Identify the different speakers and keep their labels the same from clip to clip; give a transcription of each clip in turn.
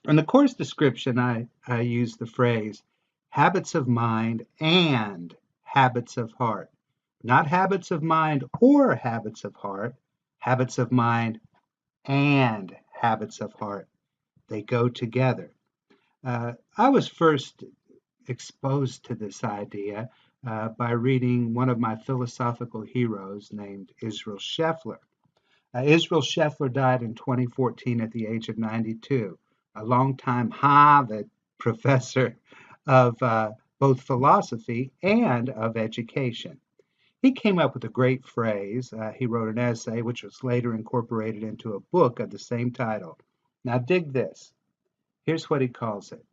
Speaker 1: In the course description, I use the phrase habits of mind and habits of heart. Not habits of mind or habits of heart, habits of mind and habits of heart. They go together. I was first exposed to this idea by reading one of my philosophical heroes named Israel Scheffler. Israel Scheffler died in 2014 at the age of 92, a longtime Harvard professor of both philosophy and of education. He came up with a great phrase. He wrote an essay, which was later incorporated into a book of the same title. Now, dig this. Here's what he calls it: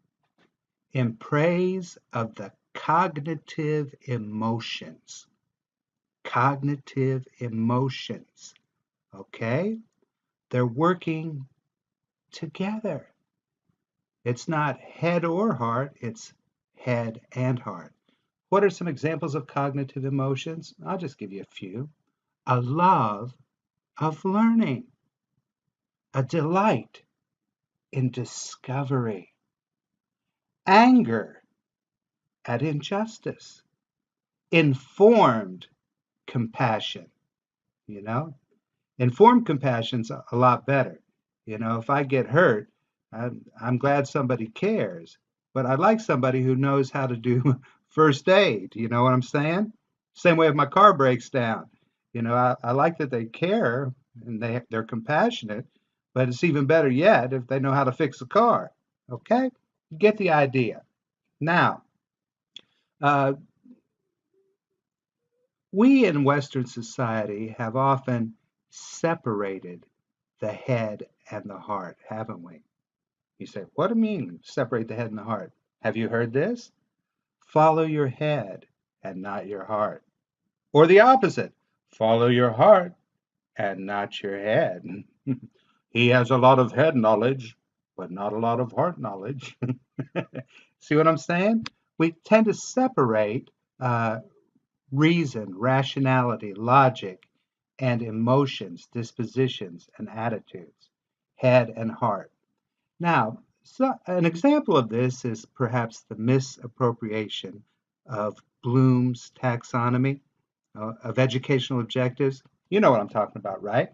Speaker 1: in praise of the cognitive emotions. Cognitive emotions. Okay? They're working together. It's not head or heart, it's head and heart. What are some examples of cognitive emotions? I'll just give you a few. A love of learning, a delight in discovery, anger at injustice, informed compassion, you know? Informed compassion's a lot better. If I get hurt, I'm glad somebody cares, but I like somebody who knows how to do first aid. You know what I'm saying? Same way if my car breaks down. I like that they care and they're compassionate, but it's even better yet if they know how to fix a car. Okay? You get the idea. Now, uh, we in Western society have often separated the head and the heart, haven't we? You say, what do you mean separate the head and the heart? Have you heard this? Follow your head and not your heart. Or the opposite, follow your heart and not your head. He has a lot of head knowledge, but not a lot of heart knowledge. See what I'm saying? We tend to separate uh, reason, rationality, logic, and emotions, dispositions, and attitudes, head and heart. Now, an example of this is perhaps the misappropriation of Bloom's taxonomy of educational objectives. You know what I'm talking about, right?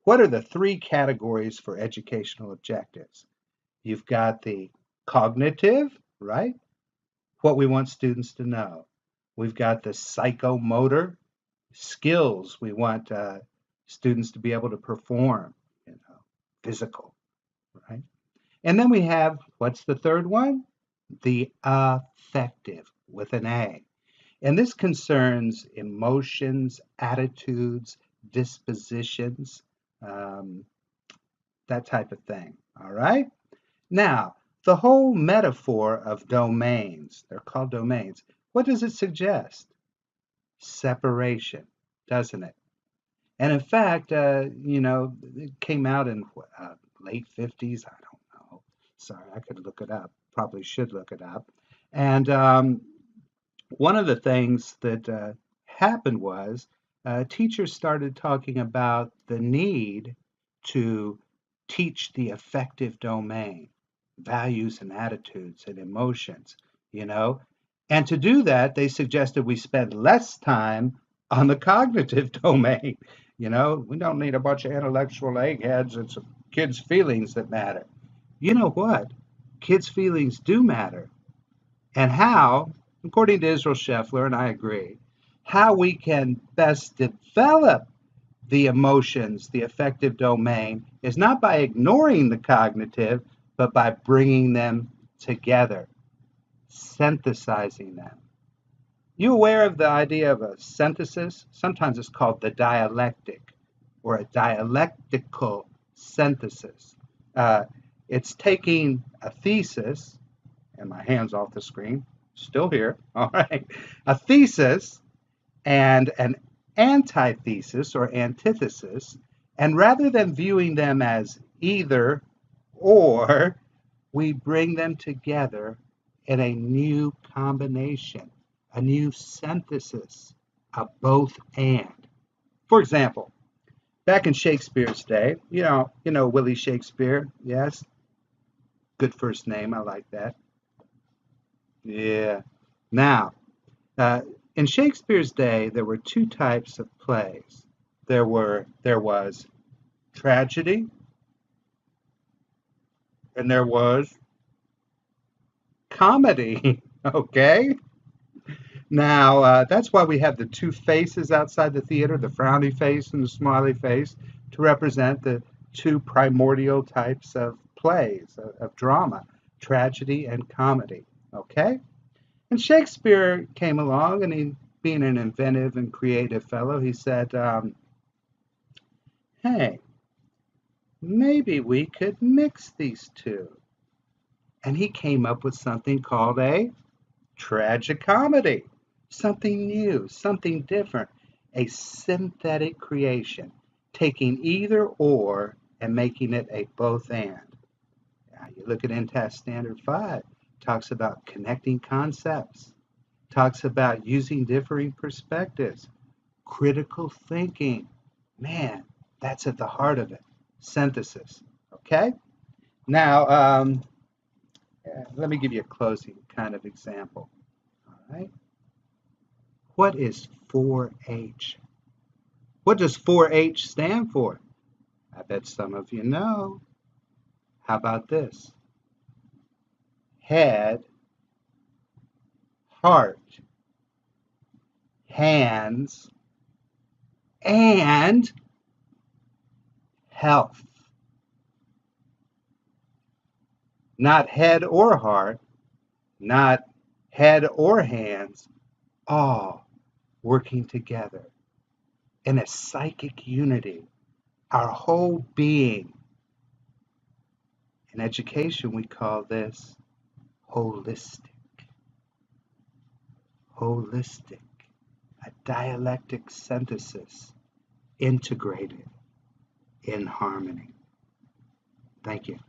Speaker 1: What are the three categories for educational objectives? You've got the cognitive, right? What we want students to know. We've got the psychomotor skills we want students to be able to perform, physical, right? And then we have, what's the third one? The affective with an A. And this concerns emotions, attitudes, dispositions, um, that type of thing. All right? Now, the whole metaphor of domains, they're called domains, what does it suggest? Separation, doesn't it? And in fact, it came out in late 50s. I don't know. Sorry, I could look it up. Probably should look it up. And one of the things that happened was teachers started talking about the need to teach the affective domain, values and attitudes and emotions, you know. And to do that, they suggested we spend less time on the cognitive domain. We don't need a bunch of intellectual eggheads. It's kids' feelings that matter. You know what? Kids' feelings do matter. And how, according to Israel Scheffler, and I agree, how we can best develop the emotions, the affective domain, is not by ignoring the cognitive, but by bringing them together, synthesizing them. You aware of the idea of a synthesis? Sometimes it's called the dialectic or a dialectical synthesis. Uh, it's taking a thesis, and my hand's off the screen, still here, all right, a thesis and an antithesis or antithesis, and rather than viewing them as either or, we bring them together in a new combination, a new synthesis of both and. For example, back in Shakespeare's day, you know Willie Shakespeare, yes, Good first name. I like that. Yeah. Now, in Shakespeare's day, there were two types of plays. There was tragedy, and there was comedy. Okay. Now, that's why we have the two faces outside the theater, the frowny face and the smiley face, to represent the two primordial types of plays, of drama, tragedy and comedy. Okay? And Shakespeare came along, and he, being an inventive and creative fellow, he said, hey, maybe we could mix these two. And he came up with something called a tragicomedy, something new, something different, a synthetic creation, taking either or and making it a both and. Now, you look at INTAS Standard 5, talks about connecting concepts, talks about using differing perspectives, critical thinking. Man, that's at the heart of it. Synthesis. Okay? Now, let me give you a closing kind of example. All right? What is 4-H? What does 4-H stand for? I bet some of you know. How about this? Head, heart, hands, and health. Not head or heart, not head or hands, all working together in a psychic unity, our whole being. In education, we call this holistic. Holistic, a dialectic synthesis, integrated in harmony. Thank you.